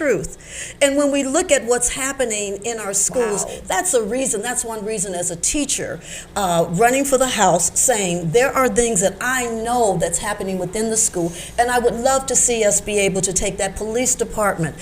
truth. And when we look at what's happening in our schools, Wow. that's one reason as a teacher, running for the House, saying there are things that I know that's happening within the school, and I would love to see us be able to take that police department.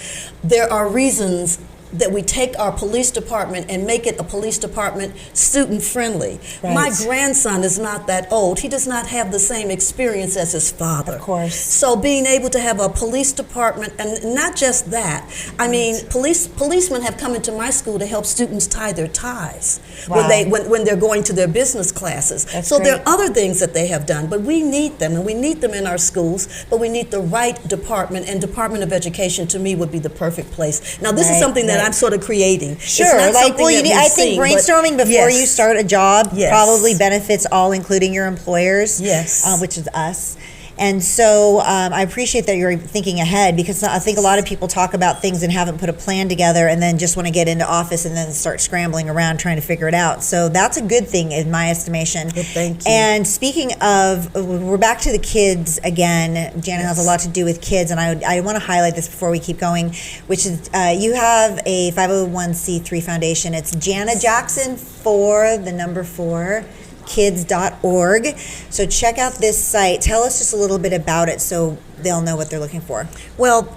There are reasons that we take our police department and make it a police department student-friendly. Right. My grandson is not that old. He does not have the same experience as his father. Of course. So being able to have a police department, and not just that, I mean, policemen have come into my school to help students tie their ties Wow. when they're going to their business classes. That's so there great. are other things that they have done, but we need them, and we need them in our schools, but we need the right department, and Department of Education to me would be the perfect place. Now this is Right, something that right. I'm sort of creating. Sure, It's not like, something well, you that need, we've I think seen, but brainstorming before yes. you start a job Yes. probably benefits all, including your employers. Yes. Which is us. And so I appreciate that you're thinking ahead, because I think a lot of people talk about things and haven't put a plan together and then just want to get into office and then start scrambling around trying to figure it out. So that's a good thing in my estimation. Well, thank you. And speaking of, we're back to the kids again. Jana has a lot to do with kids, and I want to highlight this before we keep going, which is you have a 501c3 foundation. It's Jana Jackson 4 kids.org. So check out this site. Tell us just a little bit about it so they'll know what they're looking for. Well,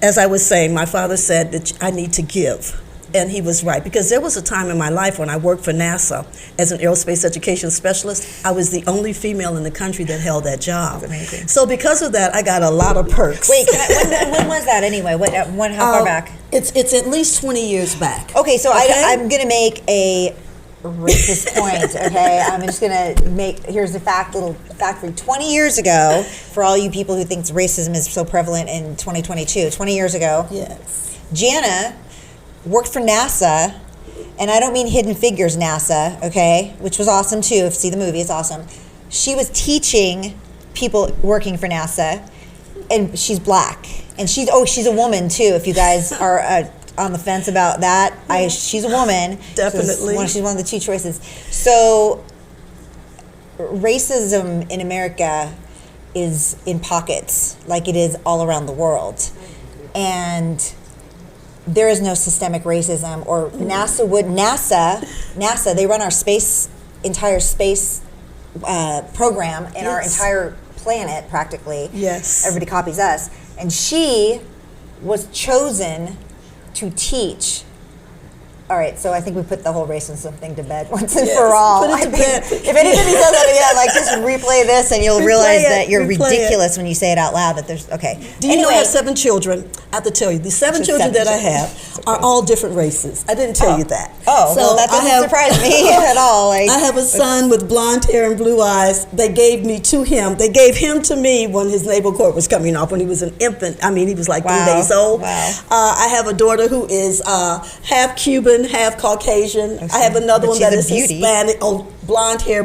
as I was saying, my father said that I need to give. And he was right, because there was a time in my life when I worked for NASA as an aerospace education specialist. I was the only female in the country that held that job. That's amazing. So because of that, I got a lot of perks. Wait, when was that anyway? How far back? It's at least 20 years back. Okay, so Okay? I'm going to make a racist point, okay? I'm just going to here's a little fact for you. 20 years ago, for all you people who think racism is so prevalent in 2022, 20 years ago, Yes. Jana worked for NASA, and I don't mean Hidden Figures NASA, okay, which was awesome too. If you see the movie, it's awesome. She was teaching people working for NASA, and she's black, and she's a woman too. If you guys are on the fence about that, she's a woman. Definitely. She's one of the two choices. So racism in America is in pockets, like it is all around the world, and there is no systemic racism, or NASA, they run our entire space program and our Yes. entire planet practically. Yes. Everybody copies us. And she was chosen to teach. All right, so I think we put the whole racism thing to bed once and Yes, for all. put it to bed. If anybody says that again, like, just replay this and you'll realize that you're replay it. ridiculous when you say it out loud. That there's okay. Do you know I have 7 children? I have to tell you, the 7 Just children 7 that I children. have It's are okay. all different races. I didn't tell you that. Oh, So well, that doesn't surprise me at all. Like, I have a son with blonde hair and blue eyes. They gave me to him. They gave him to me when his naval cord was coming off, when he was an infant. I mean, he was like 3 days old. Wow. I have a daughter who is half Cuban, half Caucasian. I have another But one that she's is a beauty. Hispanic. Oh, blonde hair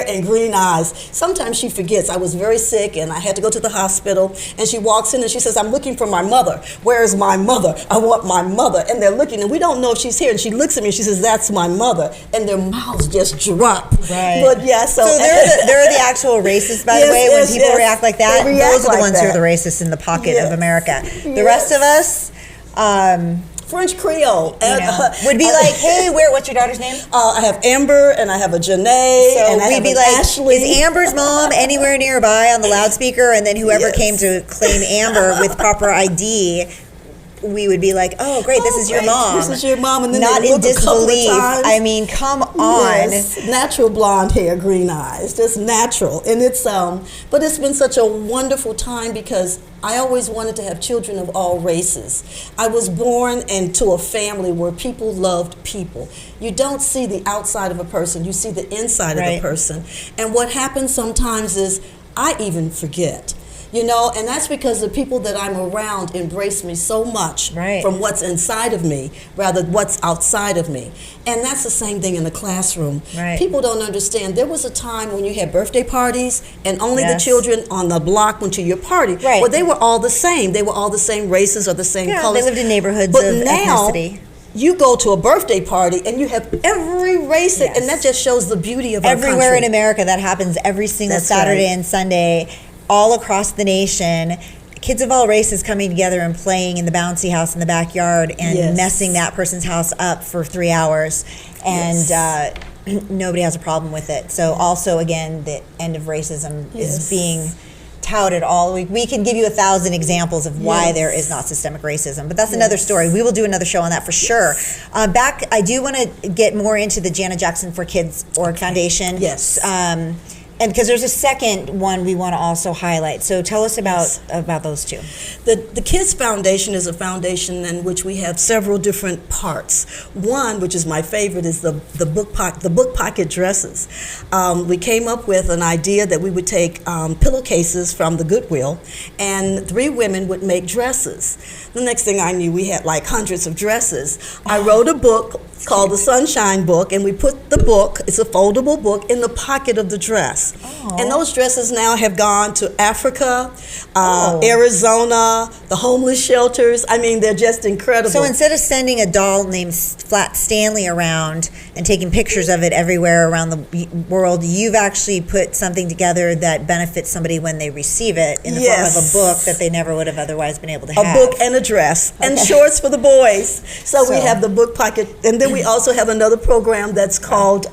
and green eyes. Sometimes she forgets. I was very sick and I had to go to the hospital, and she walks in and she says, "I'm looking for my mother. Where is my mother? I want my mother." And they're looking, and we don't know if she's here, and she looks at me and she says, "That's my mother." And their mouths just drop. Right. But yeah, so they're the actual racists, by the Yes, way. yes, When people yes. react like that, They react those are the like ones who are that. the racists in the pocket Yes. of America. The Yes. rest of us, French Creole. would be like, "Hey, what's your daughter's name?" I have Amber, and I have a Janae, So and I we'd have be an like, Ashley. "Is Amber's mom anywhere nearby?" on the loudspeaker, and then whoever Yes. came to claim Amber with proper ID, we would be like, "Oh, great, this is your great, mom." this is your mom, and then not they in look a couple of disbelief. times. I mean, come on. Yes, natural blonde hair, green eyes, just natural. And it's but it's been such a wonderful time, because I always wanted to have children of all races. I was born into a family where people loved people. You don't see the outside of a person, you see the inside of Right. a person. And what happens sometimes is I even forget. And that's because the people that I'm around embrace me so much Right. from what's inside of me, rather what's outside of me. And that's the same thing in the classroom. Right. People don't understand. There was a time when you had birthday parties and only the Yes. children on the block went to your party. Right. Well, they were all the same. They were all the same races or the same Yeah, colors. they lived in neighborhoods But of now, ethnicity. you go to a birthday party and you have every race, Yes. and that just shows the beauty of our Everywhere country. in America, that happens every single That's Saturday right. and Sunday, all across the nation. kids of all races coming together and playing in the bouncy house in the backyard and Yes. messing that person's house up for 3 hours, and nobody has a problem with it. So also, again, the end of racism is Yes. being touted all week. We can give you 1,000 examples of why Yes. there is not systemic racism, but that's another story. We will do another show on that for sure. I do want to get more into the Jana Jackson for Kids Org Foundation. Yes. And because there's a second one we want to also highlight. So tell us about those two. The Kids Foundation is a foundation in which we have several different parts. One, which is my favorite, is the book pocket dresses. We came up with an idea that we would take pillowcases from the Goodwill, and 3 women would make dresses. The next thing I knew, we had like hundreds of dresses. I wrote a book called the Sunshine Book, and we put the book, it's a foldable book, in the pocket of the dress. And those dresses now have gone to Africa, Arizona, the homeless shelters. I mean, they're just incredible. So instead of sending a doll named Flat Stanley around and taking pictures of it everywhere around the world, you've actually put something together that benefits somebody when they receive it in the form of a book that they never would have otherwise been able to have. A book and a dress, and shorts for the boys. So we have the book pocket, and then we also have another program that's called...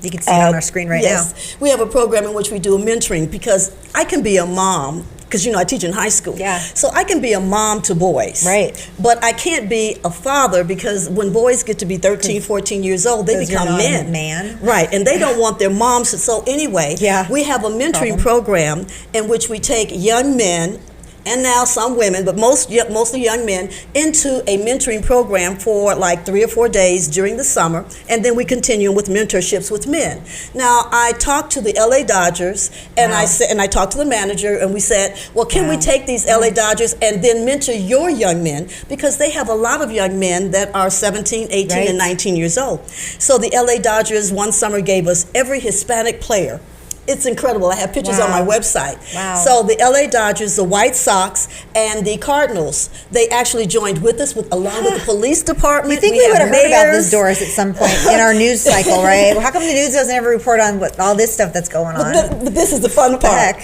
you can see it on our screen right now. We have a program in which we do a mentoring, because I can be a mom, because I teach in high school. Yeah. So I can be a mom to boys. Right. But I can't be a father, because when boys get to be 13, 14 years old, they become you're not men. a man. Right, and they don't want their moms. So anyway, we have a mentoring program in which we take young men, and now some women, but mostly young men, into a mentoring program for like 3 or 4 days during the summer, and then we continue with mentorships with men. Now, I talked to the LA Dodgers, and I talked to the manager, and we said, well, can we take these LA Dodgers and then mentor your young men, because they have a lot of young men that are 17, 18, and 19 years old. So the LA Dodgers one summer gave us every Hispanic player. It's incredible. I have pictures on my website. Wow. So the LA Dodgers, the White Sox, and the Cardinals, they actually joined with us along with the police department. You think we would have heard about this, Doris, at some point in our news cycle, right? Well, how come the news doesn't ever report on all this stuff that's going on? But this is the fun part.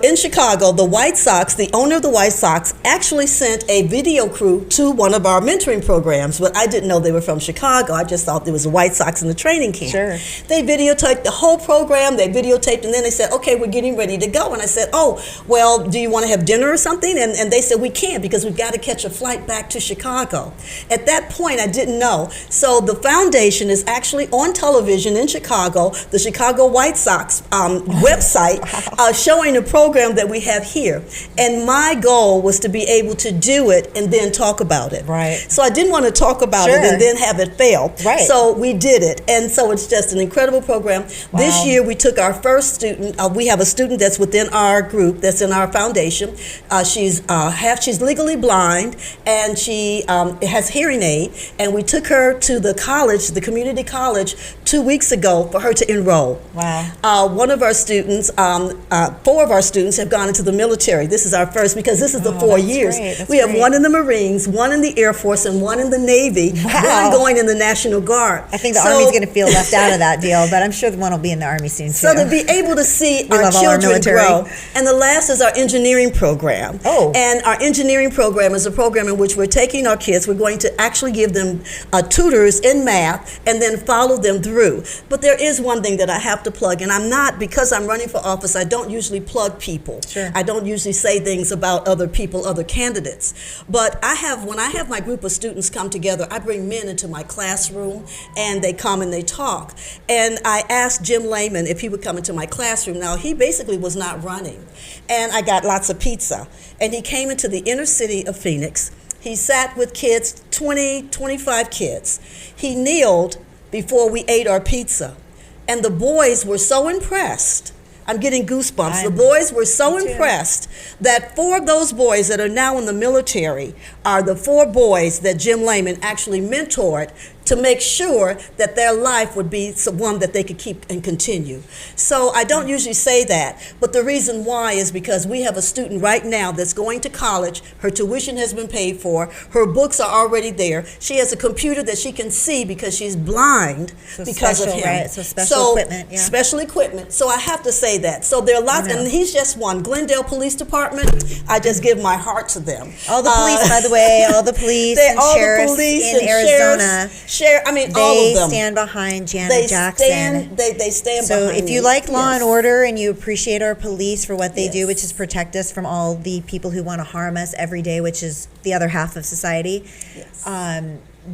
In Chicago, the White Sox, the owner of the White Sox, actually sent a video crew to one of our mentoring programs, but I didn't know they were from Chicago. I just thought there was a White Sox in the training camp. Sure. They videotaped the whole program. They videotaped, and then they said, okay, we're getting ready to go. And I said, oh, well, do you want to have dinner or something? And they said, we can't, because we've got to catch a flight back to Chicago. At that point, I didn't know. So the foundation is actually on television in Chicago, the Chicago White Sox website, showing the program that we have here. And my goal was to be able to do it and then talk about it. Right. So I didn't want to talk about it and then have it fail. Right. So we did it. And so it's just an incredible program. Wow. This year we took our first student. We have a student that's within our group, that's in our foundation. She's legally blind, and she has hearing aid. And we took her to the college, the community college, 2 weeks ago for her to enroll. Wow. One of our students, 4 of our students have gone into the military. This is our first, because this is the 4 years. That's we have great. one in the Marines, one in the Air Force, and one in the Navy, one going in the National Guard. I think the Army's going to feel left out of that deal, but I'm sure the one will be in the Army soon, too. So to be able to see We our love all our children military. grow. And the last is our engineering program. Oh. And our engineering program is a program in which we're taking our kids, we're going to actually give them tutors in math and then follow them through. But there is one thing that I have to plug, and because I'm running for office, I don't usually plug people. Sure. I don't usually say things about other people, other candidates. But when I have my group of students come together, I bring men into my classroom, and they come and they talk. And I asked Jim Lehman if he would come into my classroom. Now, he basically was not running. And I got lots of pizza. And he came into the inner city of Phoenix. He sat with kids, 20, 25 kids. He kneeled before we ate our pizza. And the boys were so impressed. I'm getting goosebumps. The boys were so impressed that 4 of those boys that are now in the military are the 4 boys that Jim Lehman actually mentored to make sure that their life would be one that they could keep and continue. So I don't usually say that, but the reason why is because we have a student right now that's going to college. Her tuition has been paid for. Her books are already there. She has a computer that she can see because she's blind because of him. Right? So special equipment. Yeah. Special equipment. So I have to say that. So there are lots, and he's just one. Glendale Police Department, I just give my heart to them. All the police, by the way, all the police and sheriffs in Arizona. All of them. They stand behind Jana Jackson. They stand so behind if you me. like law and order and you appreciate our police for what they Yes. do, which is protect us from all the people who want to harm us every day, which is the other half of society, Yes.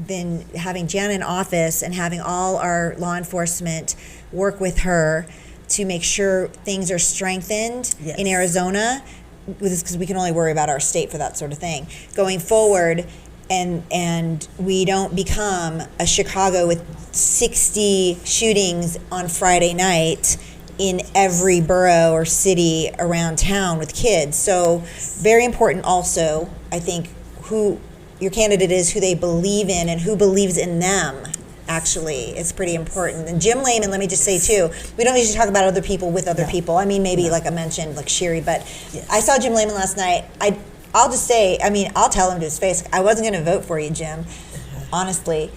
then having Jana in office and having all our law enforcement work with her to make sure things are strengthened Yes. in Arizona, because we can only worry about our state for that sort of thing going forward, and we don't become a Chicago with 60 shootings on Friday night in every borough or city around town with kids. So very important also, I think, who your candidate is, who they believe in, and who believes in them. Actually, it's pretty important. And Jim Lehman, let me just say too, we don't usually talk about other people with other people. I mean, maybe like I mentioned, like Sherry, but I saw Jim Lehman last night. I'll just say, I'll tell him to his face, I wasn't going to vote for you, Jim, honestly.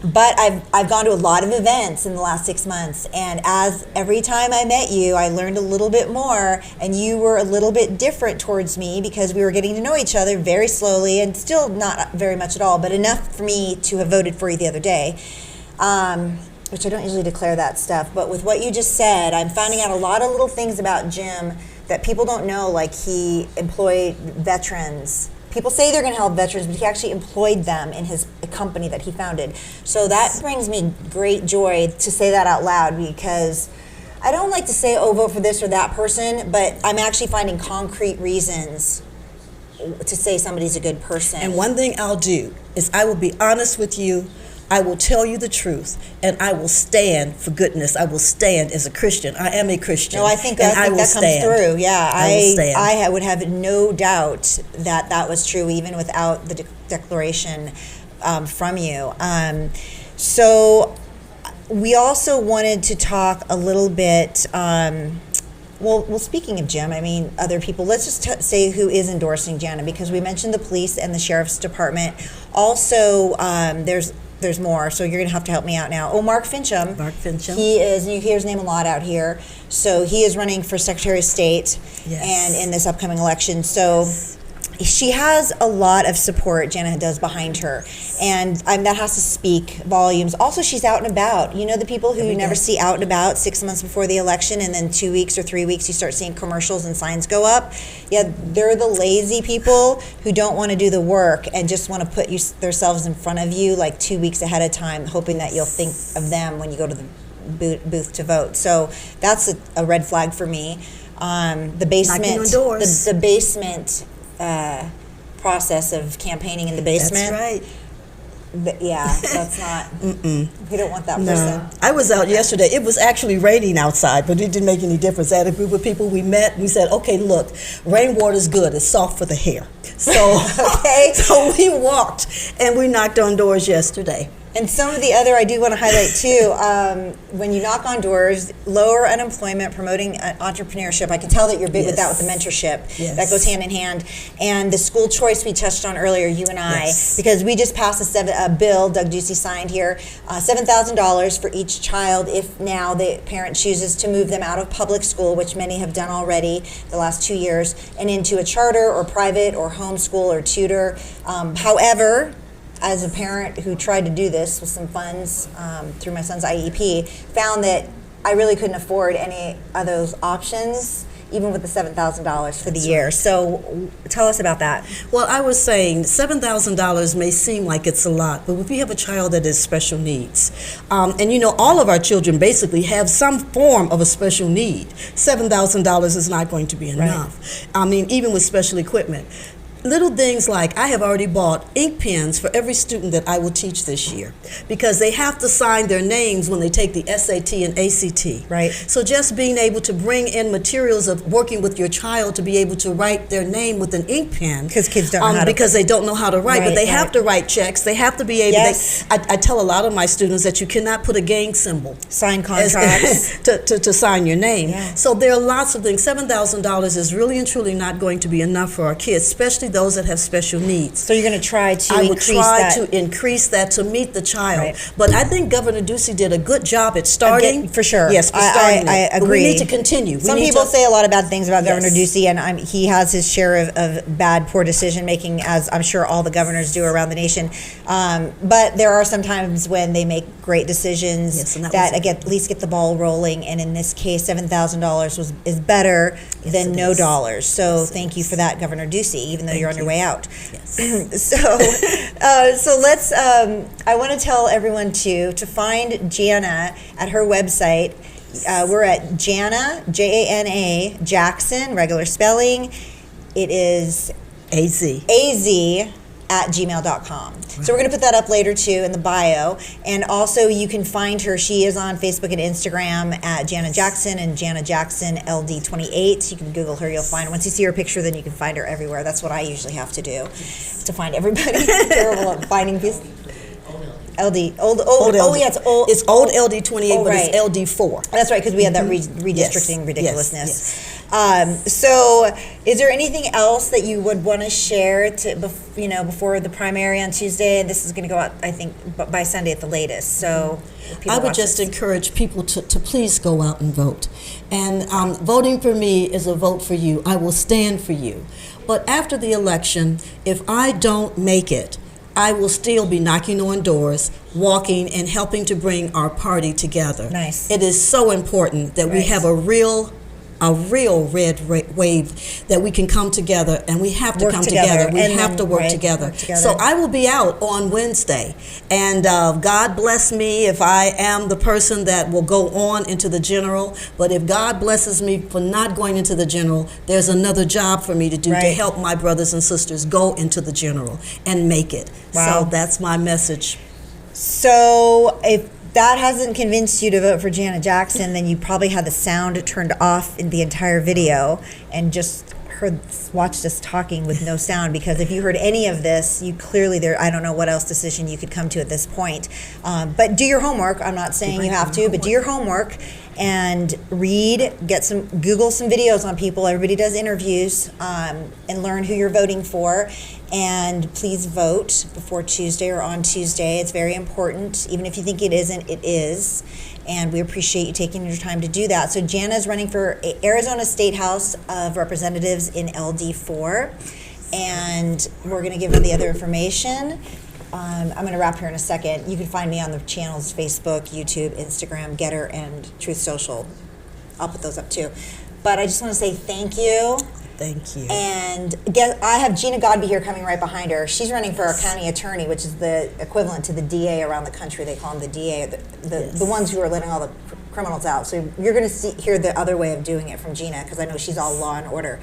But I've gone to a lot of events in the last 6 months, and as every time I met you, I learned a little bit more, and you were a little bit different towards me because we were getting to know each other very slowly, and still not very much at all, but enough for me to have voted for you the other day, which I don't usually declare that stuff. But with what you just said, I'm finding out a lot of little things about Jim that people don't know, like he employed veterans. People say they're going to help veterans, but he actually employed them in his company that he founded. So that brings me great joy to say that out loud, because I don't like to say, oh, vote for this or that person, but I'm actually finding concrete reasons to say somebody's a good person. And one thing I'll do is I will be honest with you. I will tell you the truth, and I will stand for goodness. I will stand as a Christian. I am a Christian. No, I think that comes through. Yeah, I would have no doubt that was true, even without the declaration from you. So we also wanted to talk a little bit. Well, speaking of Jim, other people, let's just say who is endorsing Jana, because we mentioned the police and the sheriff's department. Also, there's more, so you're going to have to help me out now. Oh, Mark Fincham. Mark Fincham. He is, you hear his name a lot out here. So he is running for Secretary of State and in this upcoming election. So she has a lot of support, Jana does, behind her. And that has to speak volumes. Also, she's out and about. You know the people who you never see out and about 6 months before the election, and then 2 weeks or 3 weeks you start seeing commercials and signs go up? Yeah, they're the lazy people who don't want to do the work and just want to put themselves in front of you like 2 weeks ahead of time, hoping that you'll think of them when you go to the booth to vote. So that's a red flag for me. The basement, knocking on doors. The basement process of campaigning in the basement. That's right. That's not. We don't want that person. I was out yesterday. It was actually raining outside, but it didn't make any difference. I had a group of people we met. We said, okay, look, rainwater's good. It's soft for the hair. So, so we walked and we knocked on doors yesterday. And some of the other, I do want to highlight too, when you knock on doors, lower unemployment, promoting entrepreneurship. I can tell that you're big with that, with the mentorship. Yes. That goes hand in hand. And the school choice we touched on earlier, you and I, because we just passed a bill, Doug Ducey signed here, $7,000 for each child if now the parent chooses to move them out of public school, which many have done already the last 2 years, and into a charter or private or homeschool or tutor. However, as a parent who tried to do this with some funds through my son's IEP, found that I really couldn't afford any of those options, even with the $7,000 for the year. So tell us about that. Well, I was saying $7,000 may seem like it's a lot, but if you have a child that has special needs, and all of our children basically have some form of a special need, $7,000 is not going to be enough. Right. Even with special equipment. little things like I have already bought ink pens for every student that I will teach this year, because they have to sign their names when they take the SAT and ACT. Right. So just being able to bring in materials of working with your child to be able to write their name with an ink pen. Because kids don't know how to. Because they don't know how to write, but they have to write checks. They have to be able. Yes. I tell a lot of my students that you cannot put a gang symbol. Sign contracts. to sign your name. Yeah. So there are lots of things. $7,000 is really and truly not going to be enough for our kids, especially those that have special needs. So you're going to try to I would increase try that. to increase that to meet the child. Right. But I think Governor Ducey did a good job at starting. For sure. Yes, for starting I it. agree. But we need to continue. Some people say a lot of bad things about Governor Yes. Ducey, and he has his share of bad, poor decision making, as I'm sure all the governors do around the nation. But there are some times when they make great decisions Yes, and that was it. at least get the ball rolling. And in this case, $7,000 is better than it no is. dollars. So Yes, it thank you is. for that, Governor Ducey, even though Thank you're on your you. way out. Yes. So let's. I want to tell everyone to find Jana at her website. We're at Jana, Jana Jackson, regular spelling. It is AZ. az@gmail.com. So we're going to put that up later too in the bio. And also you can find her. She is on Facebook and Instagram at Jana Jackson and Jana Jackson LD28. You can Google her. You'll find her. Once you see her picture, then you can find her everywhere. That's what I usually have to do to find everybody. I'm terrible at finding people. LD. Old LD. yeah, it's old. It's old LD28, Oh, but right. it's LD4. That's right, because we had that redistricting Yes, ridiculousness. So, is there anything else that you would want to share before the primary on Tuesday? This is going to go out, I think, by Sunday at the latest. So, if people I would watch just this- encourage people to please go out and vote. And voting for me is a vote for you. I will stand for you. But after the election, if I don't make it, I will still be knocking on doors, walking, and helping to bring our party together. Nice. It is so important that we Right. have a real red wave, that we can come together, and we have to Work come together, together. We and have then, to work right, together. work together. So I will be out on Wednesday, and God bless me if I am the person that will go on into the general. But if God blesses me for not going into the general, there's another job for me to do to Right. help my brothers and sisters go into the general and make it. Wow. So that's my message. So, if that hasn't convinced you to vote for Jana Jackson, then you probably had the sound turned off in the entire video and just watched us talking with no sound, because if you heard any of this, you clearly I don't know what else decision you could come to at this point. But do your homework. I'm not saying you have to, but do your homework and read, Google some videos on people. Everybody does interviews, and learn who you're voting for. And please vote before Tuesday or on Tuesday. It's very important. Even if you think it isn't, it is. And we appreciate you taking your time to do that. So Jana is running for Arizona State House of Representatives in LD4. And we're going to give her the other information. I'm going to wrap here in a second. You can find me on the channels Facebook, YouTube, Instagram, Getter, and Truth Social. I'll put those up too. But I just want to say thank you. Thank you. And I have Gina Godby here coming right behind her. She's running for our county attorney, which is the equivalent to the DA around the country. They call them the DA, the ones who are letting all the criminals out. So you're going to hear the other way of doing it from Gina, because I know she's all law and order.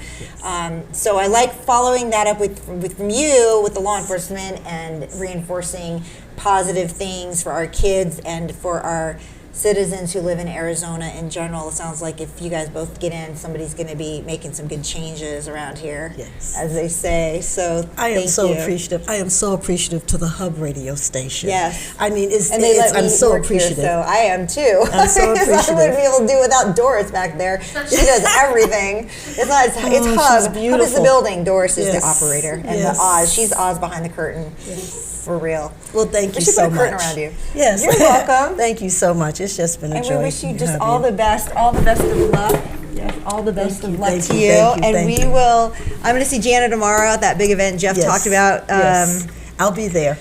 So I like following that up from you with the law enforcement and reinforcing positive things for our kids and for our citizens who live in Arizona in general. It sounds like if you guys both get in, somebody's going to be making some good changes around here, Yes. as they say. So I am thank so you. appreciative. I am so apprecitive to the Hub radio station. Yes. I mean, And they let me I'm so work appreciative. here, so I am too. I'm so Because I appreciative. wouldn't be able to do without Doris back there. She does everything. It's not. It's she's Hub. Hub is the beautiful. building. Doris is the Yes. operator, and Yes. the Oz. She's Oz behind the curtain. For real. Well, thank We you should so put a curtain much. around you. Yes. You're welcome. Thank you so much. It's just been a And joy. we wish you to just have all the best of luck. Yes, all the best Thank of you, luck thank to you, you. thank you, And thank we you. will. I'm going to see Jana tomorrow at that big event Jeff Yes. talked about. Yes. I'll be there.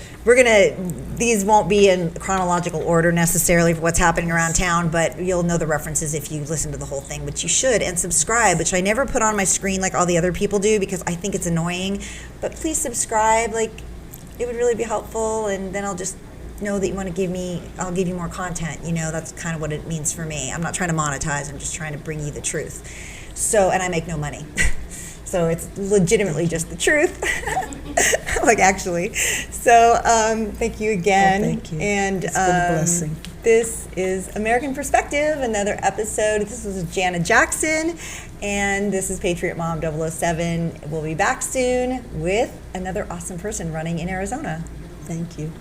These won't be in chronological order necessarily for what's happening around town, but you'll know the references if you listen to the whole thing, which you should, and subscribe, which I never put on my screen like all the other people do because I think it's annoying. But please subscribe, it would really be helpful, and then I'll just know that you want to I'll give you more content. That's kind of what it means for me. I'm not trying to monetize, I'm just trying to bring you the truth. So, and I make no money. So it's legitimately just the truth. Like, actually. So thank you again. Oh, thank you. And It's been a blessing. This is American Perspective, another episode. This is Jana Jackson, and this is Patriot Mom 007. We'll be back soon with another awesome person running in Arizona. Thank you.